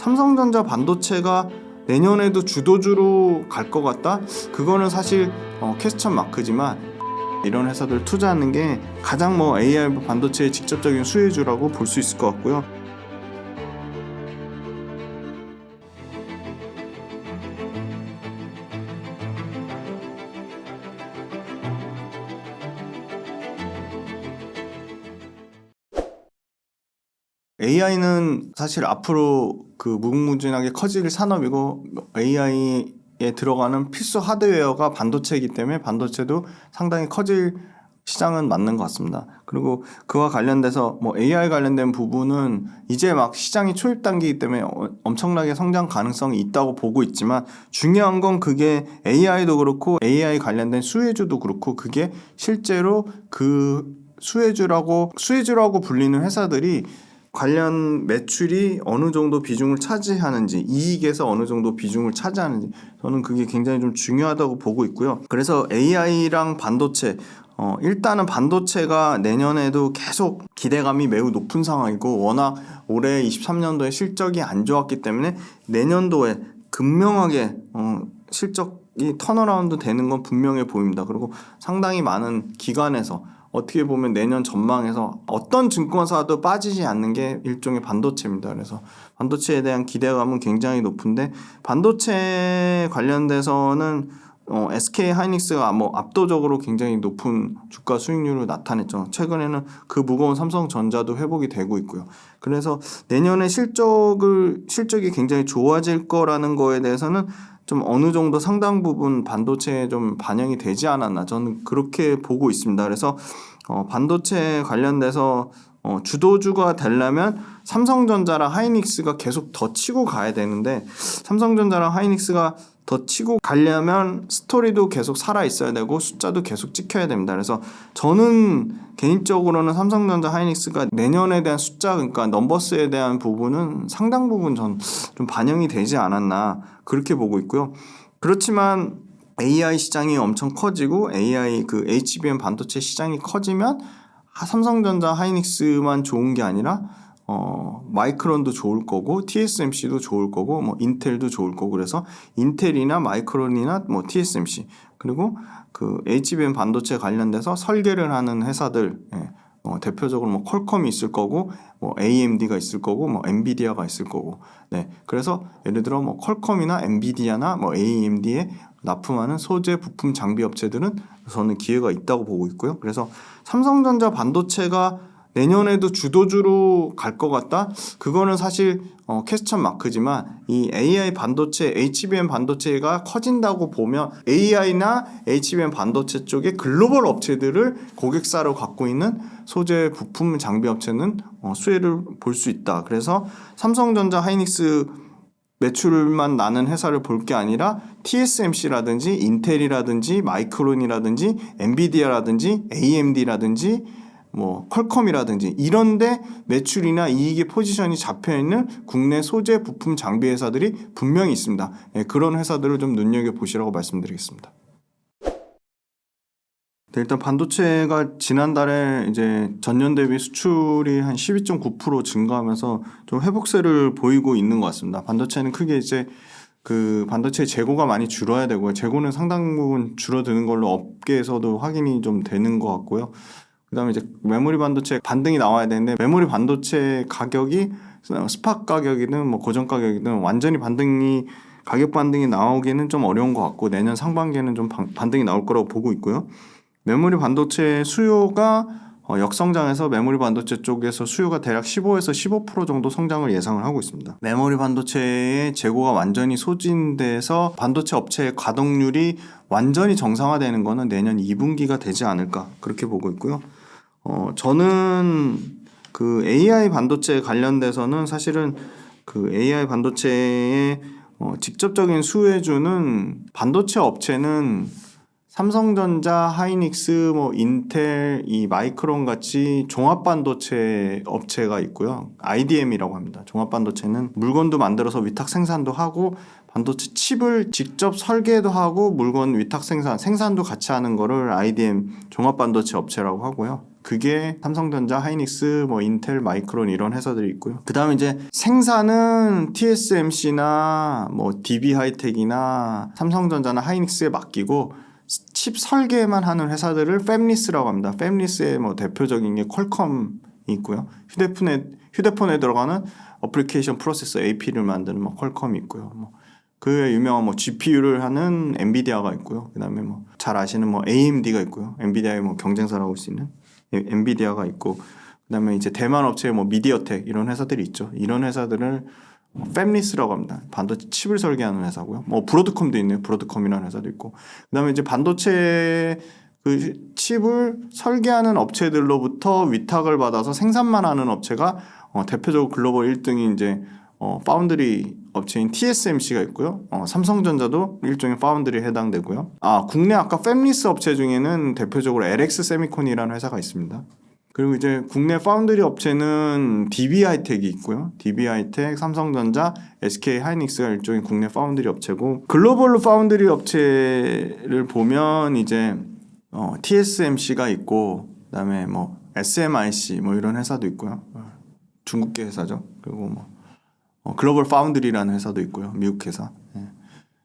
삼성전자 반도체가 내년에도 주도주로 갈 것 같다? 그거는 사실 퀘스천 마크지만 이런 회사들 투자하는 게 가장 AI 반도체의 직접적인 수혜주라고 볼 수 있을 것 같고요. AI는 사실 앞으로 무궁무진하게 커질 산업이고 AI에 들어가는 필수 하드웨어가 반도체이기 때문에 반도체도 상당히 커질 시장은 맞는 것 같습니다. 그리고 그와 관련돼서 AI 관련된 부분은 이제 막 시장이 초입 단계이기 때문에 엄청나게 성장 가능성이 있다고 보고 있지만 중요한 건 그게 AI도 그렇고 AI 관련된 수혜주도 그렇고 그게 실제로 그 수혜주라고 불리는 회사들이 관련 매출이 어느 정도 비중을 차지하는지, 이익에서 어느 정도 비중을 차지하는지, 저는 그게 굉장히 좀 중요하다고 보고 있고요. 그래서 AI랑 반도체, 일단은 반도체가 내년에도 계속 기대감이 매우 높은 상황이고, 워낙 올해 23년도에 실적이 안 좋았기 때문에 내년도에 극명하게 실적이 턴어라운드 되는 건 분명해 보입니다. 그리고 상당히 많은 기관에서 어떻게 보면 내년 전망에서 어떤 증권사도 빠지지 않는 게 일종의 반도체입니다. 그래서 반도체에 대한 기대감은 굉장히 높은데 반도체 관련돼서는 SK 하이닉스가 압도적으로 굉장히 높은 주가 수익률을 나타냈죠. 최근에는 그 무거운 삼성전자도 회복이 되고 있고요. 그래서 내년에 실적이 굉장히 좋아질 거라는 거에 대해서는 좀 어느 정도 상당 부분 반도체에 좀 반영이 되지 않았나, 저는 그렇게 보고 있습니다. 그래서 반도체 관련돼서 주도주가 되려면 삼성전자랑 하이닉스가 계속 더 치고 가야 되는데, 삼성전자랑 하이닉스가 더 치고 가려면 스토리도 계속 살아 있어야 되고 숫자도 계속 찍혀야 됩니다. 그래서 저는 개인적으로는 삼성전자 하이닉스가 내년에 대한 숫자, 그러니까 넘버스에 대한 부분은 상당 부분 전 좀 반영이 되지 않았나, 그렇게 보고 있고요. 그렇지만 AI 시장이 엄청 커지고 AI HBM 반도체 시장이 커지면 삼성전자 하이닉스만 좋은 게 아니라 마이크론도 좋을 거고 TSMC도 좋을 거고 인텔도 좋을 거고, 그래서 인텔이나 마이크론이나 TSMC, 그리고 HBM 반도체 관련돼서 설계를 하는 회사들, 대표적으로 퀄컴이 있을 거고 AMD가 있을 거고 엔비디아가 있을 거고, 그래서 예를 들어 퀄컴이나 엔비디아나 AMD에 납품하는 소재 부품 장비 업체들은 저는 기회가 있다고 보고 있고요. 그래서 삼성전자 반도체가 내년에도 주도주로 갈 것 같다? 그거는 사실 퀘스천 마크지만 이 AI 반도체, HBM 반도체가 커진다고 보면 AI나 HBM 반도체 쪽에 글로벌 업체들을 고객사로 갖고 있는 소재 부품 장비 업체는 수혜를 볼 수 있다. 그래서 삼성전자 하이닉스 매출만 나는 회사를 볼 게 아니라 TSMC라든지 인텔이라든지 마이크론이라든지 엔비디아라든지 AMD라든지 퀄컴이라든지 이런데 매출이나 이익의 포지션이 잡혀있는 국내 소재 부품 장비 회사들이 분명히 있습니다. 그런 회사들을 좀 눈여겨보시라고 말씀드리겠습니다. 일단 반도체가 지난달에 이제 전년 대비 수출이 한 12.9% 증가하면서 좀 회복세를 보이고 있는 것 같습니다. 반도체는 크게 이제 반도체 재고가 많이 줄어야 되고요. 재고는 상당 부분 줄어드는 걸로 업계에서도 확인이 좀 되는 것 같고요. 그다음에 이제 메모리 반도체 반등이 나와야 되는데 메모리 반도체 가격이 스팟 가격이든 고정 가격이든 완전히 가격 반등이 나오기는 좀 어려운 것 같고 내년 상반기에는 좀 반등이 나올 거라고 보고 있고요. 메모리 반도체 수요가 역성장해서 메모리 반도체 쪽에서 수요가 대략 15에서 15% 정도 성장을 예상을 하고 있습니다. 메모리 반도체의 재고가 완전히 소진돼서 반도체 업체의 가동률이 완전히 정상화되는 거는 내년 2분기가 되지 않을까, 그렇게 보고 있고요. 저는 AI 반도체 관련돼서는 사실은 AI 반도체의 직접적인 수혜주는 반도체 업체는 삼성전자, 하이닉스, 인텔, 이 마이크론 같이 종합반도체 업체가 있고요. IDM이라고 합니다. 종합반도체는 물건도 만들어서 위탁 생산도 하고 반도체 칩을 직접 설계도 하고 물건 위탁 생산도 같이 하는 거를 IDM 종합반도체 업체라고 하고요. 그게 삼성전자, 하이닉스, 뭐 인텔, 마이크론 이런 회사들이 있고요. 그다음에 이제 생산은 TSMC나 뭐 DB 하이텍이나 삼성전자나 하이닉스에 맡기고 칩 설계만 하는 회사들을 팹리스라고 합니다. 팹리스의 뭐 대표적인 게 퀄컴이 있고요. 휴대폰에 들어가는 어플리케이션 프로세서 AP를 만드는 뭐 퀄컴이 있고요. 뭐 그 유명한 뭐 GPU를 하는 엔비디아가 있고요. 그다음에 뭐 잘 아시는 뭐 AMD가 있고요. 엔비디아의 뭐 경쟁사라고 할 수 있는 엔비디아가 있고, 그다음에 이제 대만 업체 뭐 미디어텍 이런 회사들이 있죠. 이런 회사들을 팹리스라고 합니다. 반도체 칩을 설계하는 회사고요. 뭐 브로드컴도 있네요. 브로드컴이라는 회사도 있고. 그다음에 이제 반도체 그 칩을 설계하는 업체들로부터 위탁을 받아서 생산만 하는 업체가 대표적으로 글로벌 1등이 이제 파운드리 업체인 TSMC가 있고요. 삼성전자도 일종의 파운드리에 해당되고요. 국내 아까 팹리스 업체 중에는 대표적으로 LX 세미콘이라는 회사가 있습니다. 그리고 이제 국내 파운드리 업체는 DB 하이텍이 있고요. DB 하이텍, 삼성전자, SK 하이닉스가 일종의 국내 파운드리 업체고, 글로벌 파운드리 업체를 보면 이제 TSMC가 있고, 그다음에 뭐 SMIC 뭐 이런 회사도 있고요. 중국계 회사죠. 그리고 뭐 글로벌 파운드리라는 회사도 있고요. 미국 회사.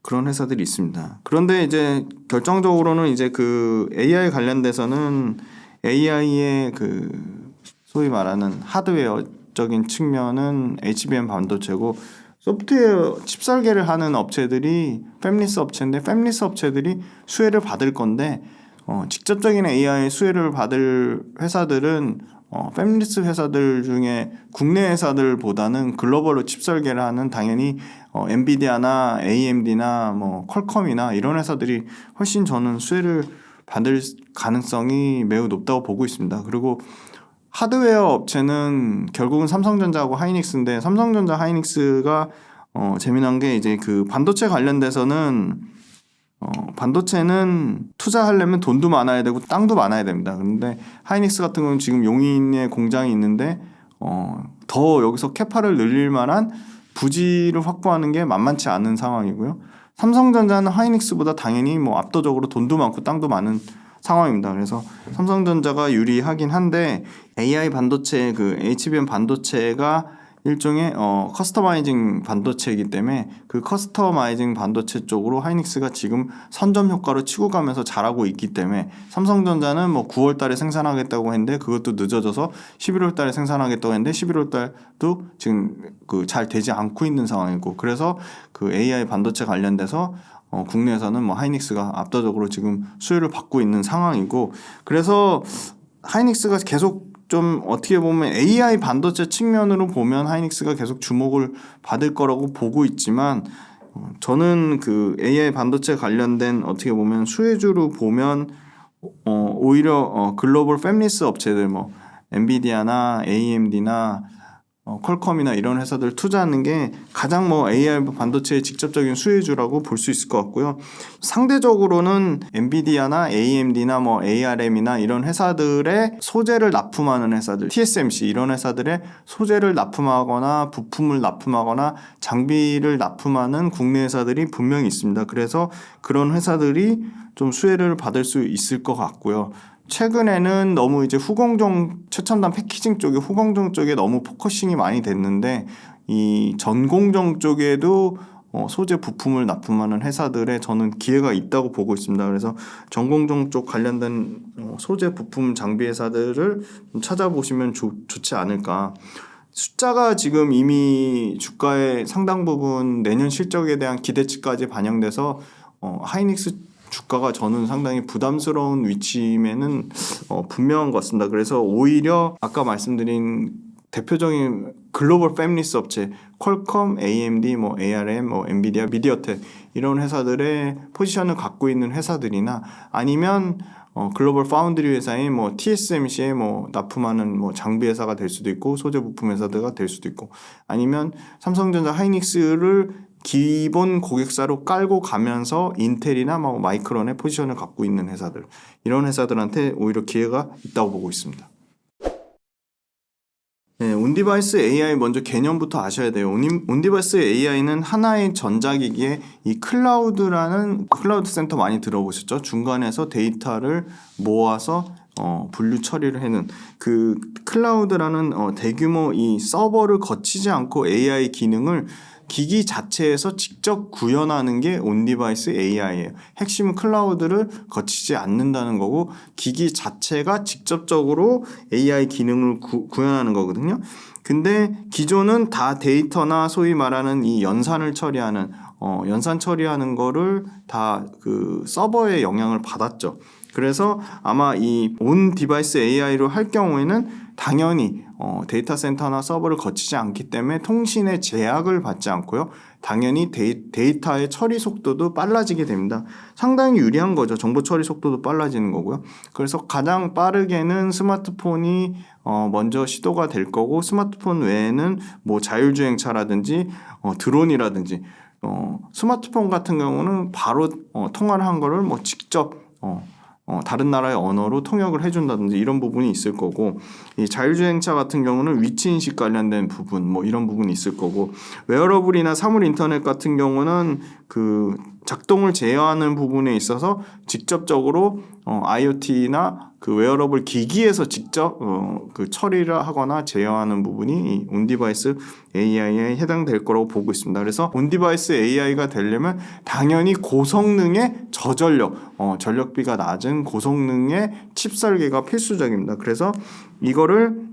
그런 회사들이 있습니다. 그런데 이제 결정적으로는 이제 그 AI 관련돼서는 AI의 그 소위 말하는 하드웨어적인 측면은 HBM 반도체고, 소프트웨어 칩 설계를 하는 업체들이 팹리스 업체인데, 팹리스 업체들이 수혜를 받을 건데, 직접적인 AI 수혜를 받을 회사들은 팹리스 회사들 중에 국내 회사들보다는 글로벌로 칩 설계를 하는 당연히 엔비디아나 AMD나 뭐 퀄컴이나 이런 회사들이 훨씬 저는 수혜를 받을 가능성이 매우 높다고 보고 있습니다. 그리고 하드웨어 업체는 결국은 삼성전자하고 하이닉스인데, 삼성전자 하이닉스가 재미난 게 이제 그 반도체 관련돼서는 반도체는 투자하려면 돈도 많아야 되고 땅도 많아야 됩니다. 그런데 하이닉스 같은 경우는 지금 용인에 공장이 있는데 더 여기서 캐파를 늘릴 만한 부지를 확보하는 게 만만치 않은 상황이고요. 삼성전자는 하이닉스보다 당연히 뭐 압도적으로 돈도 많고 땅도 많은 상황입니다. 그래서 삼성전자가 유리하긴 한데, AI 반도체 그 HBM 반도체가 일종의 커스터마이징 반도체이기 때문에 그 커스터마이징 반도체 쪽으로 하이닉스가 지금 선점 효과로 치고 가면서 잘하고 있기 때문에, 삼성전자는 뭐 9월 달에 생산하겠다고 했는데 그것도 늦어져서 11월 달에 생산하겠다고 했는데 11월 달도 지금 그 잘 되지 않고 있는 상황이고, 그래서 그 AI 반도체 관련돼서 국내에서는 뭐 하이닉스가 압도적으로 지금 수혜를 받고 있는 상황이고, 그래서 하이닉스가 계속 좀 어떻게 보면 AI 반도체 측면으로 보면 하이닉스가 계속 주목을 받을 거라고 보고 있지만, 저는 그 AI 반도체 관련된 어떻게 보면 수혜주로 보면 오히려 글로벌 팹리스 업체들 뭐 엔비디아나 AMD나 퀄컴이나 이런 회사들 투자하는 게 가장 뭐 AI 반도체의 직접적인 수혜주라고 볼 수 있을 것 같고요. 상대적으로는 엔비디아나 AMD나 뭐 ARM이나 이런 회사들의 소재를 납품하는 회사들, TSMC 이런 회사들의 소재를 납품하거나 부품을 납품하거나 장비를 납품하는 국내 회사들이 분명히 있습니다. 그래서 그런 회사들이 좀 수혜를 받을 수 있을 것 같고요. 최근에는 너무 이제 후공정 최첨단 패키징 쪽에, 후공정 쪽에 너무 포커싱이 많이 됐는데, 이 전공정 쪽에도 소재 부품을 납품하는 회사들에 저는 기회가 있다고 보고 있습니다. 그래서 전공정 쪽 관련된 소재 부품 장비 회사들을 좀 찾아보시면 좋지 않을까. 숫자가 지금 이미 주가의 상당 부분 내년 실적에 대한 기대치까지 반영돼서 하이닉스 주가가 저는 상당히 부담스러운 위치임에는 분명한 것 같습니다. 그래서 오히려 아까 말씀드린 대표적인 글로벌 팹리스 업체 퀄컴, AMD, 뭐 ARM, 뭐 엔비디아, 미디어텍 이런 회사들의 포지션을 갖고 있는 회사들이나, 아니면 글로벌 파운드리 회사인 뭐 TSMC에 뭐 납품하는 뭐 장비 회사가 될 수도 있고 소재 부품 회사가 될 수도 있고, 아니면 삼성전자 하이닉스를 기본 고객사로 깔고 가면서 인텔이나 뭐 마이크론의 포지션을 갖고 있는 회사들, 이런 회사들한테 오히려 기회가 있다고 보고 있습니다. 네, 온디바이스 AI 먼저 개념부터 아셔야 돼요. 온디바이스 AI는 하나의 전자기기에 이 클라우드 센터 많이 들어보셨죠? 중간에서 데이터를 모아서 분류 처리를 해는 그 클라우드라는 대규모 이 서버를 거치지 않고 AI 기능을 기기 자체에서 직접 구현하는 게 온디바이스 AI예요. 핵심은 클라우드를 거치지 않는다는 거고 기기 자체가 직접적으로 AI 기능을 구현하는 거거든요. 근데 기존은 다 데이터나 소위 말하는 이 연산을 처리하는 연산 처리하는 거를 다 그 서버의 영향을 받았죠. 그래서 아마 이 온 디바이스 AI로 할 경우에는 당연히 데이터 센터나 서버를 거치지 않기 때문에 통신의 제약을 받지 않고요. 당연히 데이터의 처리 속도도 빨라지게 됩니다. 상당히 유리한 거죠. 정보 처리 속도도 빨라지는 거고요. 그래서 가장 빠르게는 스마트폰이 먼저 시도가 될 거고 스마트폰 외에는 뭐 자율주행차라든지 드론이라든지 스마트폰 같은 경우는 바로 통화를 한 거를 뭐 직접 다른 나라의 언어로 통역을 해준다든지 이런 부분이 있을 거고 이 자율주행차 같은 경우는 위치인식 관련된 부분 뭐 이런 부분이 있을 거고 웨어러블이나 사물 인터넷 같은 경우는 그 작동을 제어하는 부분에 있어서 직접적으로 IoT나 그 웨어러블 기기에서 직접 그 처리를 하거나 제어하는 부분이 이 온디바이스 AI에 해당될 거라고 보고 있습니다. 그래서 온디바이스 AI가 되려면 당연히 고성능의 저전력, 전력비가 낮은 고성능의 칩 설계가 필수적입니다. 그래서 이거를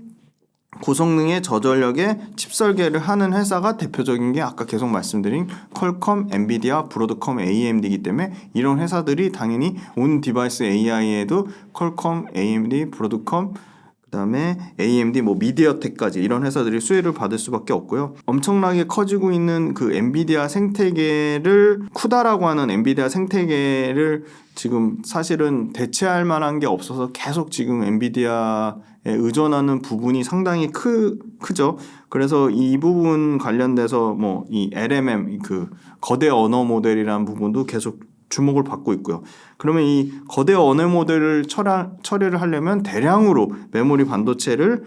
고성능의 저전력의 칩 설계를 하는 회사가 대표적인 게 아까 계속 말씀드린 퀄컴, 엔비디아, 브로드컴, AMD이기 때문에 이런 회사들이 당연히 온 디바이스 AI에도 퀄컴, AMD, 브로드컴 그다음에 AMD 뭐 미디어텍까지 이런 회사들이 수혜를 받을 수밖에 없고요. 엄청나게 커지고 있는 그 엔비디아 생태계를 쿠다라고 하는 엔비디아 생태계를 지금 사실은 대체할 만한 게 없어서 계속 지금 엔비디아에 의존하는 부분이 상당히 크죠. 그래서 이 부분 관련돼서 뭐 이 LMM 그 거대 언어 모델이라는 부분도 계속 주목을 받고 있고요. 그러면 이 거대 언어 모델을 처리를 하려면 대량으로 메모리 반도체를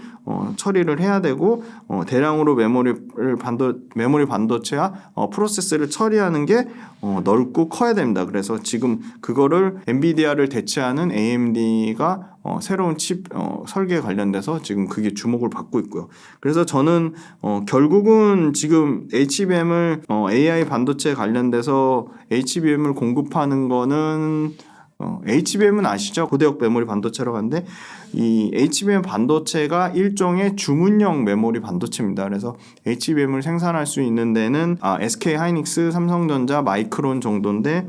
처리를 해야 되고 대량으로 메모리 반도체와 프로세스를 처리하는 게 넓고 커야 됩니다. 그래서 지금 그거를 엔비디아를 대체하는 AMD가 새로운 칩 설계 관련돼서 지금 그게 주목을 받고 있고요. 그래서 저는 결국은 지금 HBM을 AI 반도체 관련돼서 HBM을 공급하는 거는 HBM은 아시죠? 고대역 메모리 반도체라고 하는데 이 HBM 반도체가 일종의 주문형 메모리 반도체입니다. 그래서 HBM을 생산할 수 있는 데는 SK 하이닉스, 삼성전자, 마이크론 정도인데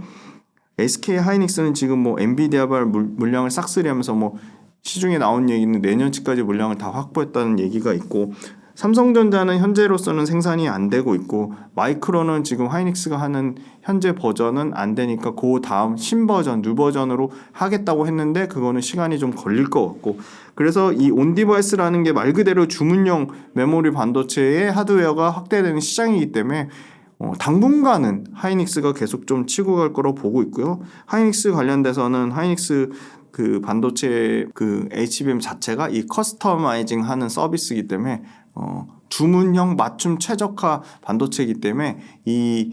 SK 하이닉스는 지금 뭐 엔비디아발 물량을 싹쓸이하면서 뭐 시중에 나온 얘기는 내년치까지 물량을 다 확보했다는 얘기가 있고 삼성전자는 현재로서는 생산이 안 되고 있고 마이크론은 지금 하이닉스가 하는 현재 버전은 안 되니까 그 다음 신버전, 뉴버전으로 하겠다고 했는데 그거는 시간이 좀 걸릴 것 같고 그래서 이 온디바이스라는 게 말 그대로 주문형 메모리 반도체의 하드웨어가 확대되는 시장이기 때문에 당분간은 하이닉스가 계속 좀 치고 갈 거라고 보고 있고요. 하이닉스 관련돼서는 하이닉스 그 반도체 그 HBM 자체가 이 커스터마이징 하는 서비스이기 때문에 주문형 맞춤 최적화 반도체이기 때문에 이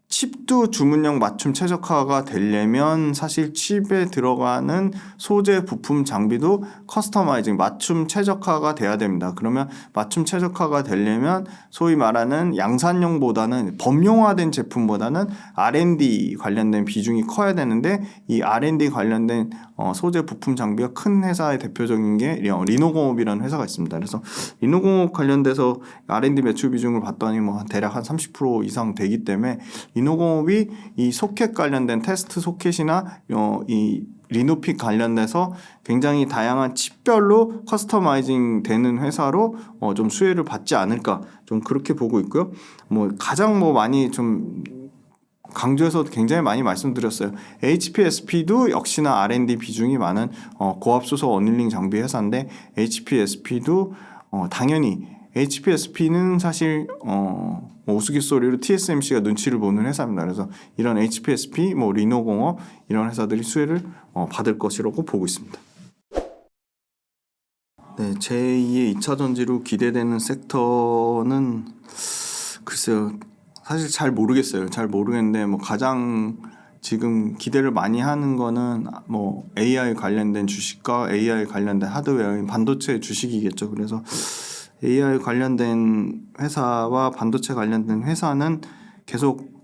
칩도 주문형 맞춤 최적화가 되려면 사실 칩에 들어가는 소재 부품 장비도 커스터마이징 맞춤 최적화가 돼야 됩니다. 그러면 맞춤 최적화가 되려면 소위 말하는 양산용보다는 범용화된 제품보다는 R&D 관련된 비중이 커야 되는데 이 R&D 관련된 소재 부품 장비가 큰 회사의 대표적인 게 리노공업이라는 회사가 있습니다. 그래서 리노공업 관련돼서 R&D 매출 비중을 봤더니 뭐 대략 한 30% 이상 되기 때문에 리노공업이 이 소켓 관련된 테스트 소켓이나 이 리노픽 관련돼서 굉장히 다양한 칩별로 커스터마이징 되는 회사로 좀 수혜를 받지 않을까 좀 그렇게 보고 있고요. 뭐 가장 뭐 많이 좀 강조해서 굉장히 많이 말씀드렸어요. HPSP도 역시나 R&D 비중이 많은 고압수소 어닐링 장비 회사인데 HPSP도 당연히 HPSP는 사실 우스갯소리로 TSMC가 눈치를 보는 회사입니다. 그래서 이런 HPSP, 뭐 리노공업 이런 회사들이 수혜를 받을 것이라고 보고 있습니다. 네, 제2의 2차 전지로 기대되는 섹터는 글쎄요. 사실 잘 모르겠어요. 잘 모르겠는데 뭐 가장 지금 기대를 많이 하는 거는 뭐 AI 관련된 주식과 AI 관련된 하드웨어인 반도체 주식이겠죠. 그래서 AI 관련된 회사와 반도체 관련된 회사는 계속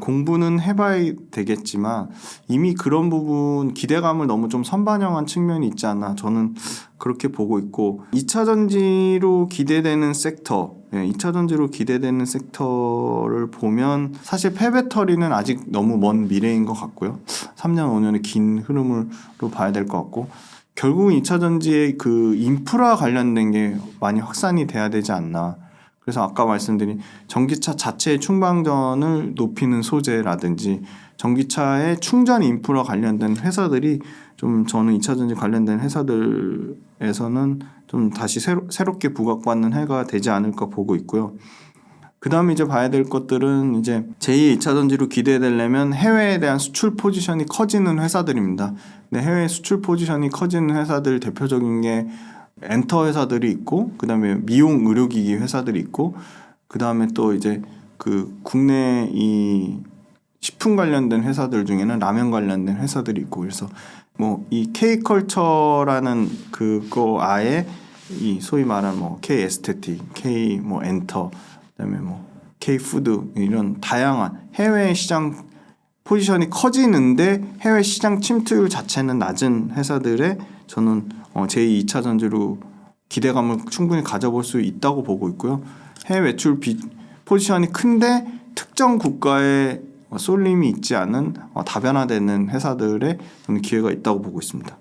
공부는 해봐야 되겠지만 이미 그런 부분 기대감을 너무 좀 선반영한 측면이 있지 않나 저는 그렇게 보고 있고 2차 전지로 기대되는 섹터 2차 전지로 기대되는 섹터를 보면 사실 폐배터리는 아직 너무 먼 미래인 것 같고요. 3년 5년의 긴 흐름으로 봐야 될 것 같고 결국은 2차 전지의 그 인프라 관련된 게 많이 확산이 돼야 되지 않나. 그래서 아까 말씀드린 전기차 자체의 충방전을 높이는 소재라든지 전기차의 충전 인프라 관련된 회사들이 좀 저는 2차 전지 관련된 회사들에서는 좀 다시 새롭게 부각받는 해가 되지 않을까 보고 있고요. 그 다음에 이제 봐야 될 것들은 이제 제2, 2차 전지로 기대되려면 해외에 대한 수출 포지션이 커지는 회사들입니다. 근데 해외 수출 포지션이 커지는 회사들 대표적인 게 엔터 회사들이 있고 그 다음에 미용 의료기기 회사들이 있고 그 다음에 또 이제 그 국내 이 식품 관련된 회사들 중에는 라면 관련된 회사들이 있고 그래서 뭐 이 K컬처라는 그거 아예 이 소위 말하는 뭐 K 에스테틱, K 뭐 엔터 그다음에 뭐 K 푸드 이런 다양한 해외 시장 포지션이 커지는데 해외 시장 침투율 자체는 낮은 회사들의 저는 제2, 2차 전지로 기대감을 충분히 가져볼 수 있다고 보고 있고요. 해외 매출 포지션이 큰데 특정 국가에 쏠림이 있지 않은 다변화되는 회사들의 저는 기회가 있다고 보고 있습니다.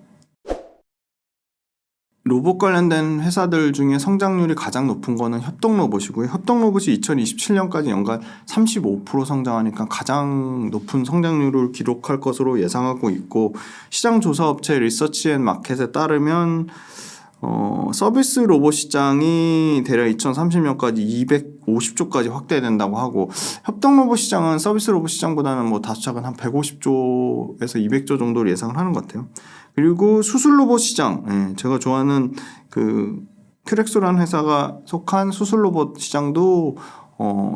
로봇 관련된 회사들 중에 성장률이 가장 높은 거는 협동로봇이고요. 협동로봇이 2027년까지 연간 35% 성장하니까 가장 높은 성장률을 기록할 것으로 예상하고 있고 시장조사업체 리서치앤마켓에 따르면 서비스 로봇 시장이 대략 2030년까지 250조까지 확대된다고 하고 협동 로봇 시장은 서비스 로봇 시장보다는 뭐 다소 작은 한 150조에서 200조 정도를 예상을 하는 것 같아요. 그리고 수술 로봇 시장, 제가 좋아하는 그 큐렉소라는 회사가 속한 수술 로봇 시장도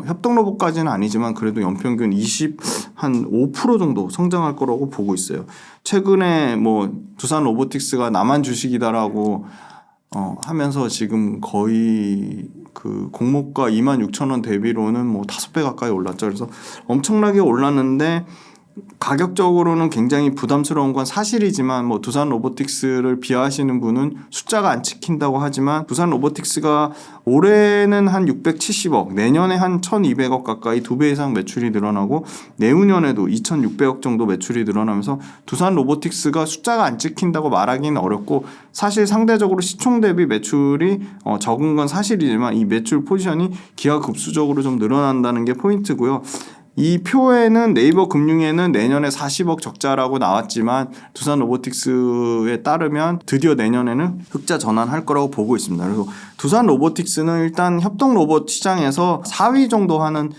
협동 로봇까지는 아니지만 그래도 연평균 5% 정도 성장할 거라고 보고 있어요. 최근에 뭐 두산 로보틱스가 나만 주식이다라고 하면서 지금 거의 그 공모가 26,000원 대비로는 뭐 5배 가까이 올랐죠. 그래서 엄청나게 올랐는데 가격적으로는 굉장히 부담스러운 건 사실이지만 뭐 두산 로보틱스를 비하하시는 분은 숫자가 안 찍힌다고 하지만 두산 로보틱스가 올해는 한 670억, 내년에 한 1,200억 가까이 2배 이상 매출이 늘어나고 내후년에도 2,600억 정도 매출이 늘어나면서 두산 로보틱스가 숫자가 안 찍힌다고 말하기는 어렵고 사실 상대적으로 시총 대비 매출이 적은 건 사실이지만 이 매출 포지션이 기하급수적으로 좀 늘어난다는 게 포인트고요. 이 표에는 네이버 금융에는 내년에 40억 적자라고 나왔지만 두산 로보틱스에 따르면 드디어 내년에는 흑자 전환할 거라고 보고 있습니다. 그래서 두산 로보틱스는 일단 협동 로봇 시장에서 4위 정도 하는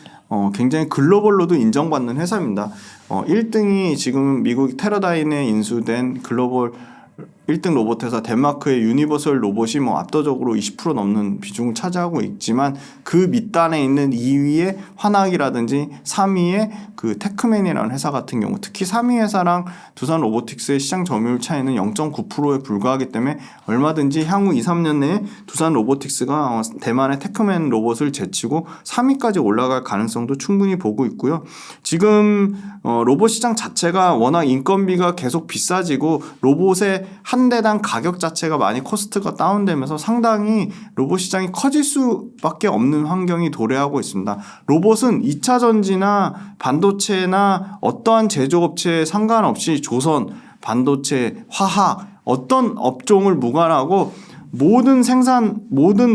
굉장히 글로벌로도 인정받는 회사입니다. 1등이 지금 미국 테라다인에 인수된 글로벌 1등 로봇 회사 덴마크의 유니버설 로봇이 뭐 압도적으로 20% 넘는 비중을 차지하고 있지만 그 밑단에 있는 2위의 환학이라든지 3위의 그 테크맨이라는 회사 같은 경우 특히 3위 회사랑 두산 로보틱스의 시장 점유율 차이는 0.9%에 불과하기 때문에 얼마든지 향후 2, 3년 내에 두산 로보틱스가 대만의 테크맨 로봇을 제치고 3위까지 올라갈 가능성도 충분히 보고 있고요. 지금 로봇 시장 자체가 워낙 인건비가 계속 비싸지고 로봇의 한 대당 가격 자체가 많이 코스트가 다운되면서 상당히 로봇 시장이 커질 수밖에 없는 환경이 도래하고 있습니다. 로봇은 2차 전지나 반도체나 어떠한 제조업체에 상관없이 조선, 반도체, 화학 어떤 업종을 무관하고 모든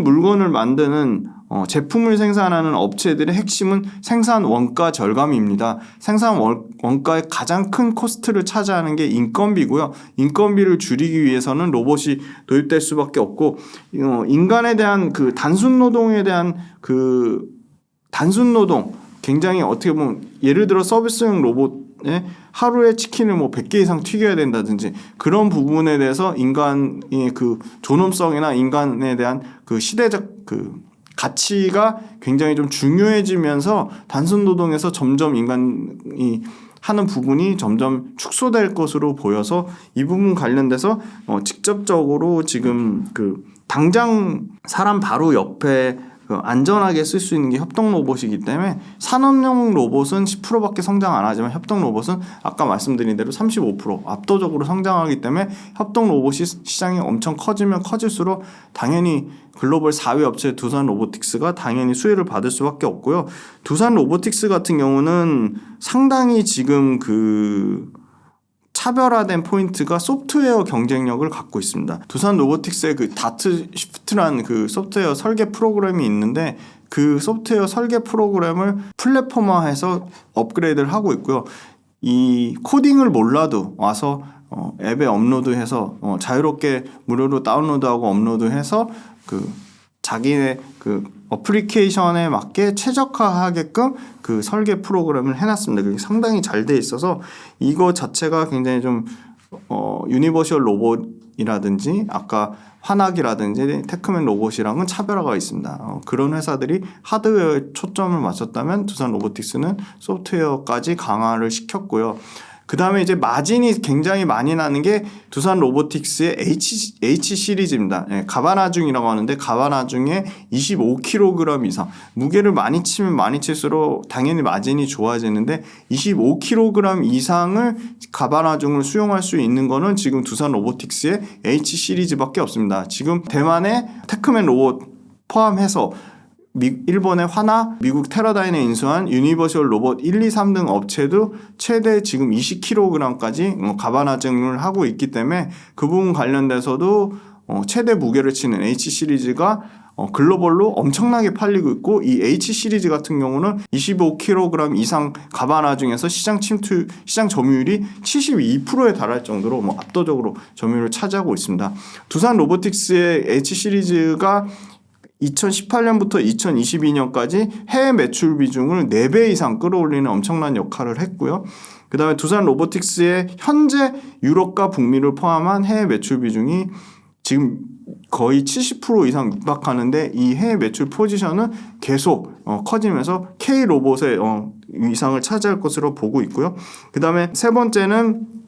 물건을 만드는 제품을 생산하는 업체들의 핵심은 생산 원가 절감입니다. 생산 원가의 가장 큰 코스트를 차지하는 게 인건비고요. 인건비를 줄이기 위해서는 로봇이 도입될 수밖에 없고 인간에 대한 그 단순 노동에 대한 그 단순 노동 굉장히 어떻게 보면 예를 들어 서비스용 로봇에 하루에 치킨을 뭐 100개 이상 튀겨야 된다든지 그런 부분에 대해서 인간의 그 존엄성이나 인간에 대한 그 시대적 그 가치가 굉장히 좀 중요해지면서 단순 노동에서 점점 인간이 하는 부분이 점점 축소될 것으로 보여서 이 부분 관련돼서 직접적으로 지금 그 당장 사람 바로 옆에 안전하게 쓸 수 있는 게 협동 로봇이기 때문에 산업용 로봇은 10%밖에 성장 안 하지만 협동 로봇은 아까 말씀드린 대로 35% 압도적으로 성장하기 때문에 협동 로봇이 시장이 엄청 커지면 커질수록 당연히 글로벌 4위 업체 두산 로보틱스가 당연히 수혜를 받을 수밖에 없고요. 두산 로보틱스 같은 경우는 상당히 지금 그 차별화된 포인트가 소프트웨어 경쟁력을 갖고 있습니다. 두산 로보틱스의 그 다트 시프트라는 그 소프트웨어 설계 프로그램이 있는데 그 소프트웨어 설계 프로그램을 플랫폼화해서 업그레이드를 하고 있고요. 이 코딩을 몰라도 와서 앱에 업로드해서 자유롭게 무료로 다운로드하고 업로드해서 그 자기네 그 어플리케이션에 맞게 최적화하게끔 그 설계 프로그램을 해놨습니다. 그게 상당히 잘 돼 있어서 이거 자체가 굉장히 좀 유니버셜 로봇이라든지 아까 환학이라든지 테크맨 로봇이랑은 차별화가 있습니다. 그런 회사들이 하드웨어에 초점을 맞췄다면 두산 로보틱스는 소프트웨어까지 강화를 시켰고요. 그 다음에 이제 마진이 굉장히 많이 나는 게 두산 로보틱스의 H 시리즈입니다. 가바나중이라고 하는데 가바나중에 25kg 이상 무게를 많이 치면 많이 칠수록 당연히 마진이 좋아지는데 25kg 이상을 가바나중을 수용할 수 있는 거는 지금 두산 로보틱스의 H 시리즈밖에 없습니다. 지금 대만의 테크맨 로봇 포함해서 일본의 화나, 미국 테라다인에 인수한 유니버셜 로봇 1, 2, 3등 업체도 최대 지금 20kg까지 가바나중을 하고 있기 때문에 그 부분 관련돼서도 최대 무게를 치는 H 시리즈가 글로벌로 엄청나게 팔리고 있고 이 H 시리즈 같은 경우는 25kg 이상 가바나중에서 시장 점유율이 72%에 달할 정도로 압도적으로 점유율을 차지하고 있습니다. 두산 로보틱스의 H 시리즈가 2018년부터 2022년까지 해외 매출 비중을 4배 이상 끌어올리는 엄청난 역할을 했고요. 그 다음에 두산 로보틱스의 현재 유럽과 북미를 포함한 해외 매출 비중이 지금 거의 70% 이상 육박하는데 이 해외 매출 포지션은 계속 커지면서 K-로봇의 이상을 차지할 것으로 보고 있고요. 그 다음에 세 번째는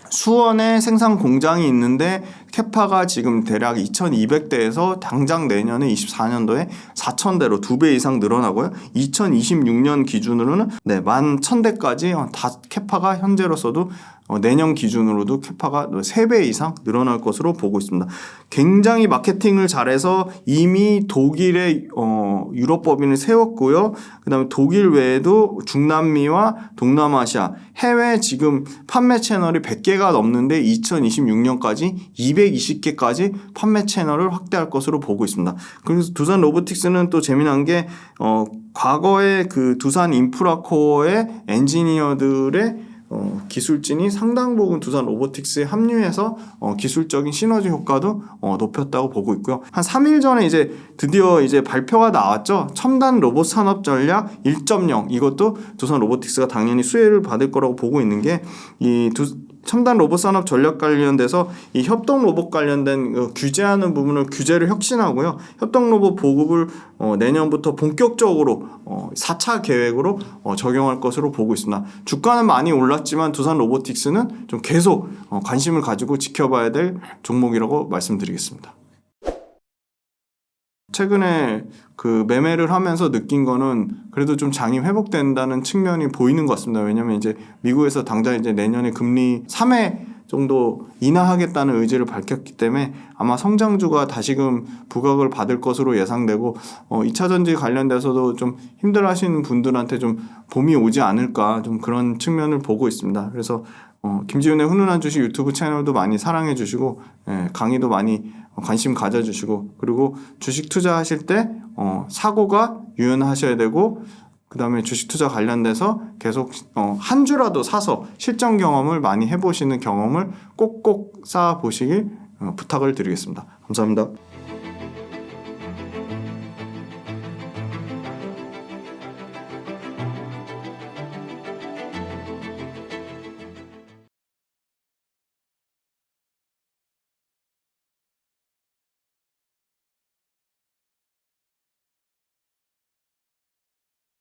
수원에 생산 공장이 있는데 캐파가 지금 대략 2200대에서 당장 내년에 24년도에 4000대로 2배 이상 늘어나고요. 2026년 기준으로는 11,000대까지 다 캐파가 현재로서도 내년 기준으로도 캐파가 3배 이상 늘어날 것으로 보고 있습니다. 굉장히 마케팅을 잘해서 이미 독일의 유럽 법인을 세웠고요. 그 다음에 독일 외에도 중남미와 동남아시아 해외 지금 판매 채널이 100개가 넘는데 2026년까지 220개까지 판매 채널을 확대할 것으로 보고 있습니다. 그래서 두산 로보틱스는 또 재미난 게 과거에 그 두산 인프라코어의 엔지니어들의 기술진이 상당 부분 두산 로보틱스에 합류해서 기술적인 시너지 효과도 높였다고 보고 있고요. 한 3일 전에 이제 드디어 이제 발표가 나왔죠. 첨단 로봇 산업 전략 1.0 이것도 두산 로보틱스가 당연히 수혜를 받을 거라고 보고 있는 게 이 첨단 로봇 산업 전략 관련돼서 이 협동 로봇 관련된 규제하는 부분을 규제를 혁신하고요. 협동 로봇 보급을 내년부터 본격적으로 4차 계획으로 적용할 것으로 보고 있습니다. 주가는 많이 올랐지만 두산 로보틱스는 좀 계속 관심을 가지고 지켜봐야 될 종목이라고 말씀드리겠습니다. 최근에 그 매매를 하면서 느낀 거는 그래도 좀 장이 회복된다는 측면이 보이는 것 같습니다. 왜냐하면 이제 미국에서 당장 이제 내년에 금리 3회 정도 인하하겠다는 의지를 밝혔기 때문에 아마 성장주가 다시금 부각을 받을 것으로 예상되고 2차 전지 관련돼서도 좀 힘들어하시는 분들한테 좀 봄이 오지 않을까 좀 그런 측면을 보고 있습니다. 그래서 김지훈의 훈훈한 주식 유튜브 채널도 많이 사랑해 주시고 강의도 많이 관심 가져주시고 그리고 주식 투자하실 때 사고가 유연하셔야 되고 그 다음에 주식 투자 관련돼서 계속 한 주라도 사서 실전 경험을 많이 해보시는 경험을 꼭꼭 쌓아보시길 부탁을 드리겠습니다. 감사합니다.